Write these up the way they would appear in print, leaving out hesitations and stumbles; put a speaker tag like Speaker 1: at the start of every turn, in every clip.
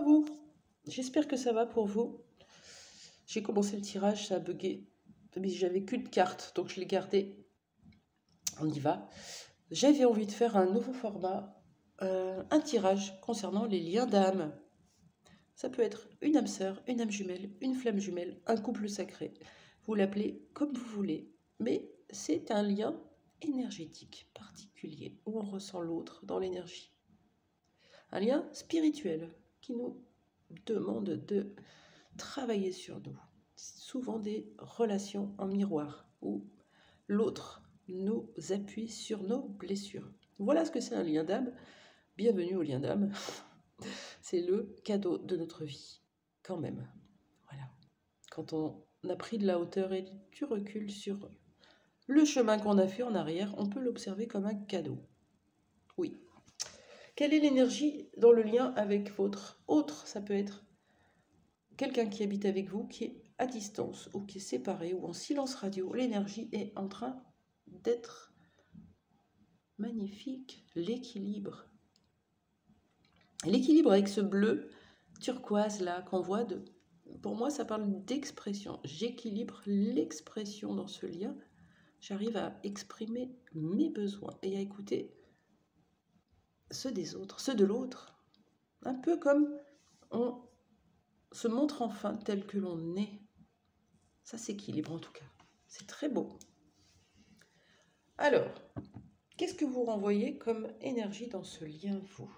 Speaker 1: à vous. J'espère que ça va pour vous. J'ai commencé le tirage, ça a bugué. Mais j'avais qu'une carte, donc je l'ai gardée. On y va. J'avais envie de faire un nouveau format, un tirage concernant les liens d'âme. Ça peut être une âme sœur, une âme jumelle, une flamme jumelle, un couple sacré. Vous l'appelez comme vous voulez. Mais c'est un lien énergétique particulier où on ressent l'autre dans l'énergie. Un lien spirituel qui nous demande de travailler sur nous. Souvent des relations en miroir où l'autre nous appuie sur nos blessures. Voilà ce que c'est un lien d'âme. Bienvenue au lien d'âme. C'est le cadeau de notre vie, quand même. Voilà. Quand on a pris de la hauteur et du recul sur le chemin qu'on a fait en arrière, on peut l'observer comme un cadeau. Oui. Quelle est l'énergie dans le lien avec votre autre? Ça peut être quelqu'un qui habite avec vous, qui est à distance ou qui est séparé ou en silence radio. L'énergie est en train d'être magnifique. L'équilibre. L'équilibre avec ce bleu turquoise là qu'on voit, pour moi ça parle d'expression. J'équilibre l'expression dans ce lien. J'arrive à exprimer mes besoins et à écouter ceux des autres, ceux de l'autre. Un peu comme on se montre enfin tel que l'on est. Ça s'équilibre en tout cas. C'est très beau. Alors, qu'est-ce que vous renvoyez comme énergie dans ce lien, vous?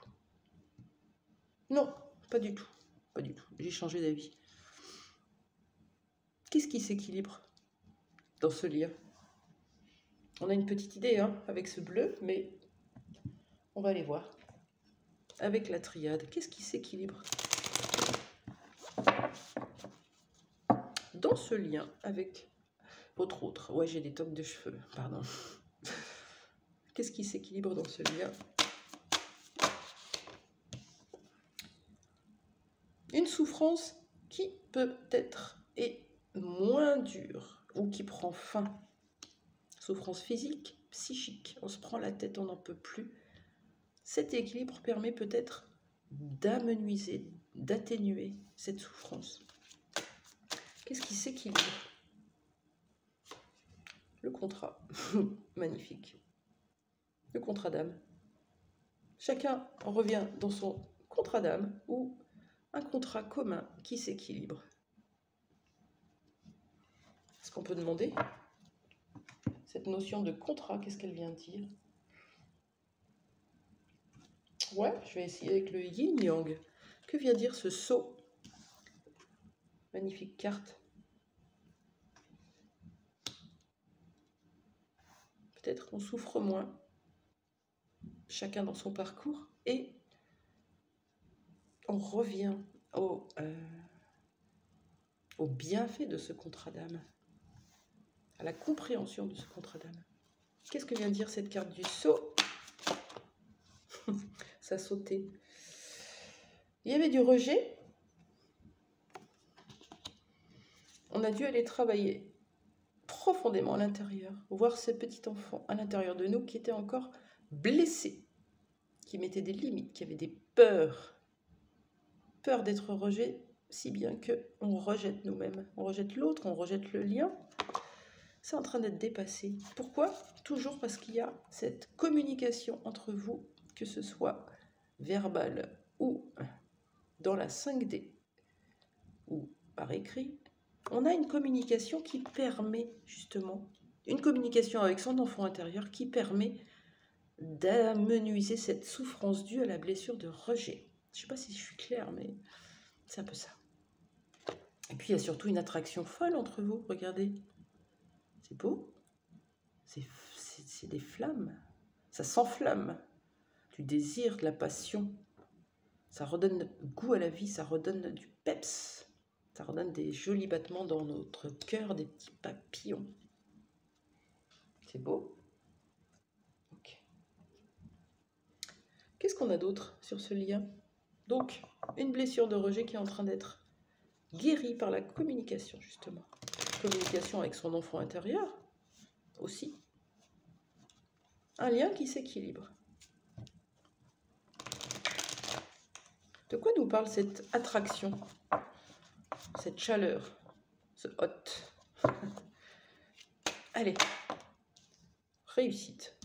Speaker 1: Non, pas du tout. Pas du tout. J'ai changé d'avis. Qu'est-ce qui s'équilibre dans ce lien? On a une petite idée avec ce bleu, mais on va aller voir. Avec la triade, qu'est-ce qui s'équilibre dans ce lien avec votre autre? Ouais, j'ai des toques de cheveux, pardon. Qu'est-ce qui s'équilibre dans ce lien? Une souffrance qui peut-être est moins dure ou qui prend fin. Souffrance physique, psychique, on se prend la tête, on n'en peut plus. Cet équilibre permet peut-être d'amenuiser, d'atténuer cette souffrance. Qu'est-ce qui s'équilibre? Le contrat, magnifique. Le contrat d'âme. Chacun revient dans son contrat d'âme ou un contrat commun qui s'équilibre. Est-ce qu'on peut demander cette notion de contrat, qu'est-ce qu'elle vient dire? Ouais, je vais essayer avec le yin-yang. Que vient dire ce sceau? Magnifique carte. Peut-être qu'on souffre moins, chacun dans son parcours, et on revient au bienfait de ce contrat d'âme, à la compréhension de ce contrat d'âme. Qu'est-ce que vient dire cette carte du sceau? Ça sautait. Il y avait du rejet. On a dû aller travailler profondément à l'intérieur, voir ce petit enfant à l'intérieur de nous qui était encore blessé, qui mettait des limites, qui avait des peurs. Peur d'être rejeté, si bien qu'on rejette nous-mêmes. On rejette l'autre, on rejette le lien. C'est en train d'être dépassé. Pourquoi? Toujours parce qu'il y a cette communication entre vous, que ce soit verbale ou dans la 5D ou par écrit. On a une communication qui permet justement, une communication avec son enfant intérieur qui permet d'amenuiser cette souffrance due à la blessure de rejet. Je ne sais pas si je suis claire, mais c'est un peu ça. Et puis il y a surtout une attraction folle entre vous, regardez. C'est beau. C'est des flammes. Ça s'enflamme. Du désir, de la passion. Ça redonne goût à la vie, ça redonne du peps. Ça redonne des jolis battements dans notre cœur, des petits papillons. C'est beau. Okay. Qu'est-ce qu'on a d'autre sur ce lien? Donc, une blessure de rejet qui est en train d'être guérie par la communication, justement. Communication avec son enfant intérieur, aussi. Un lien qui s'équilibre. De quoi nous parle cette attraction, cette chaleur, ce hot? Allez, réussite.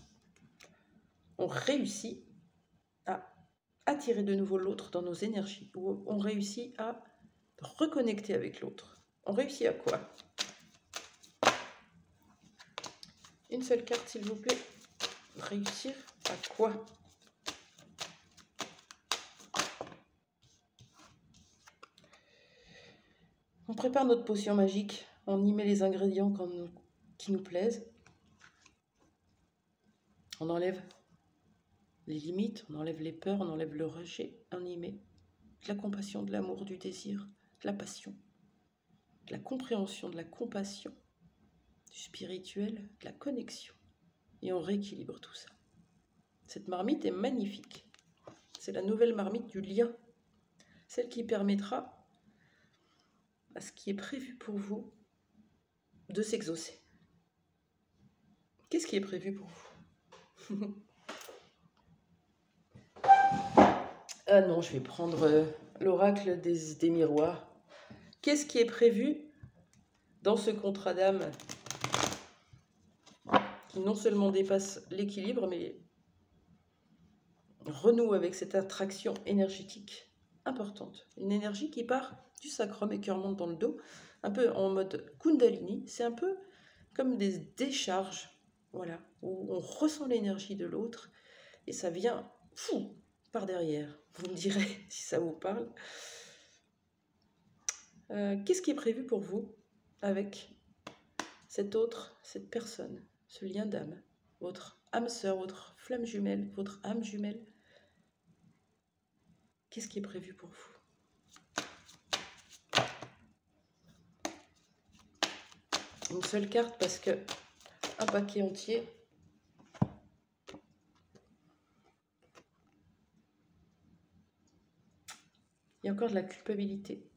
Speaker 1: On réussit à attirer de nouveau l'autre dans nos énergies, ou on réussit à reconnecter avec l'autre. On réussit à quoi? Une seule carte, s'il vous plaît. Réussir à quoi? On prépare notre potion magique, on y met les ingrédients qui nous plaisent. On enlève les limites, on enlève les peurs, on enlève le rejet, on y met de la compassion, de l'amour, du désir, de la passion, de la compréhension, de la compassion, du spirituel, de la connexion. Et on rééquilibre tout ça. Cette marmite est magnifique. C'est la nouvelle marmite du lien. Celle qui permettra à ce qui est prévu pour vous de s'exaucer. Qu'est-ce qui est prévu pour vous? Ah non, je vais prendre l'oracle des miroirs. Qu'est-ce qui est prévu dans ce contrat d'âme qui non seulement dépasse l'équilibre, mais renoue avec cette attraction énergétique importante. Une énergie qui part du sacrum et qui remonte dans le dos, un peu en mode Kundalini. C'est un peu comme des décharges, voilà, où on ressent l'énergie de l'autre et ça vient fou par derrière. Vous me direz si ça vous parle. Qu'est-ce qui est prévu pour vous avec cette personne, ce lien d'âme, votre âme sœur, votre flamme jumelle, votre âme jumelle? Qu'est-ce qui est prévu pour vous? Une seule carte parce que un paquet entier. Il y a encore de la culpabilité.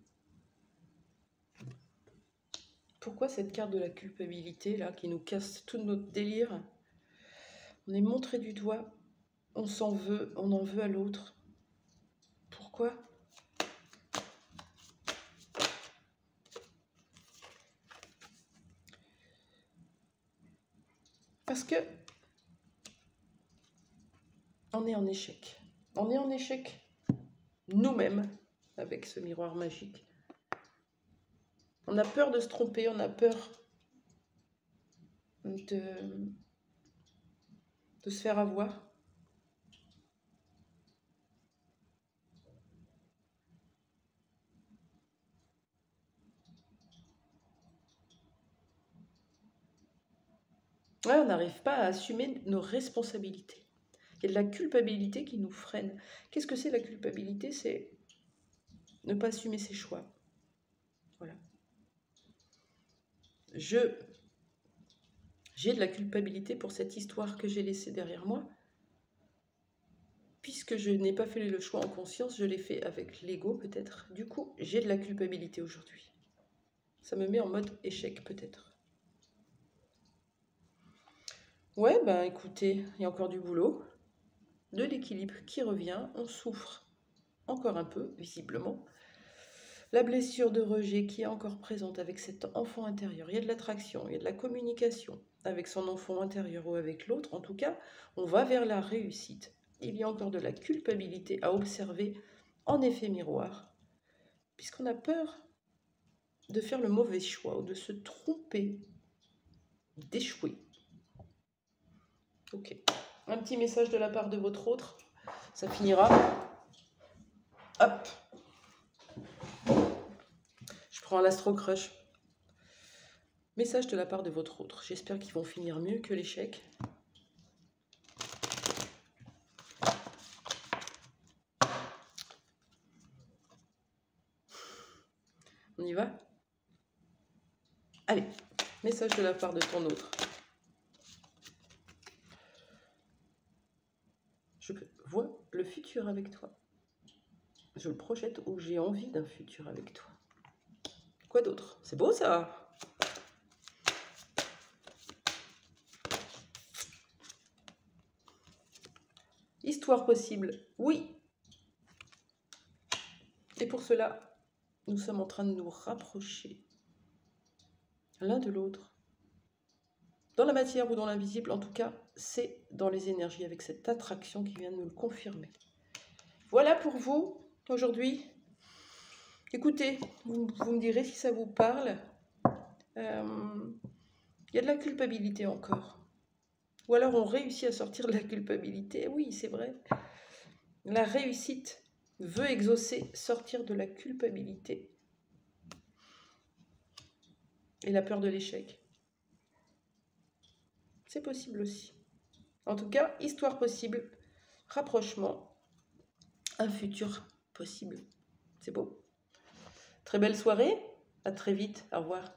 Speaker 1: Pourquoi cette carte de la culpabilité là qui nous casse tout notre délire? On est montré du doigt, on s'en veut, on en veut à l'autre. Pourquoi? Parce que on est en échec. On est en échec nous-mêmes avec ce miroir magique. On a peur de se tromper, on a peur de se faire avoir. Ouais, on n'arrive pas à assumer nos responsabilités. Il y a de la culpabilité qui nous freine. Qu'est-ce que c'est la culpabilité? C'est ne pas assumer ses choix. Voilà. J'ai de la culpabilité pour cette histoire que j'ai laissée derrière moi. Puisque je n'ai pas fait le choix en conscience, je l'ai fait avec l'ego peut-être. Du coup, j'ai de la culpabilité aujourd'hui. Ça me met en mode échec peut-être. Ouais, ben écoutez, il y a encore du boulot. De l'équilibre qui revient, on souffre encore un peu, visiblement. La blessure de rejet qui est encore présente avec cet enfant intérieur. Il y a de l'attraction, il y a de la communication avec son enfant intérieur ou avec l'autre. En tout cas, on va vers la réussite. Il y a encore de la culpabilité à observer en effet miroir, puisqu'on a peur de faire le mauvais choix ou de se tromper, d'échouer. Ok. Un petit message de la part de votre autre. Ça finira. Hop. Je prends l'Astro Crush. Message de la part de votre autre. J'espère qu'ils vont finir mieux que l'échec. On y va? Allez, message de la part de ton autre. Je vois le futur avec toi. Je le projette où j'ai envie d'un futur avec toi. Quoi d'autre? C'est beau ça! Histoire possible, oui. Et pour cela, nous sommes en train de nous rapprocher l'un de l'autre. Dans la matière ou dans l'invisible, en tout cas, c'est dans les énergies avec cette attraction qui vient de nous le confirmer. Voilà pour vous aujourd'hui. Écoutez, vous me direz si ça vous parle. Il y a de la culpabilité encore. Ou alors on réussit à sortir de la culpabilité. Oui, c'est vrai. La réussite veut exaucer, sortir de la culpabilité et la peur de l'échec. C'est possible aussi. En tout cas, histoire possible, rapprochement, un futur possible. C'est beau. Très belle soirée, à très vite, au revoir.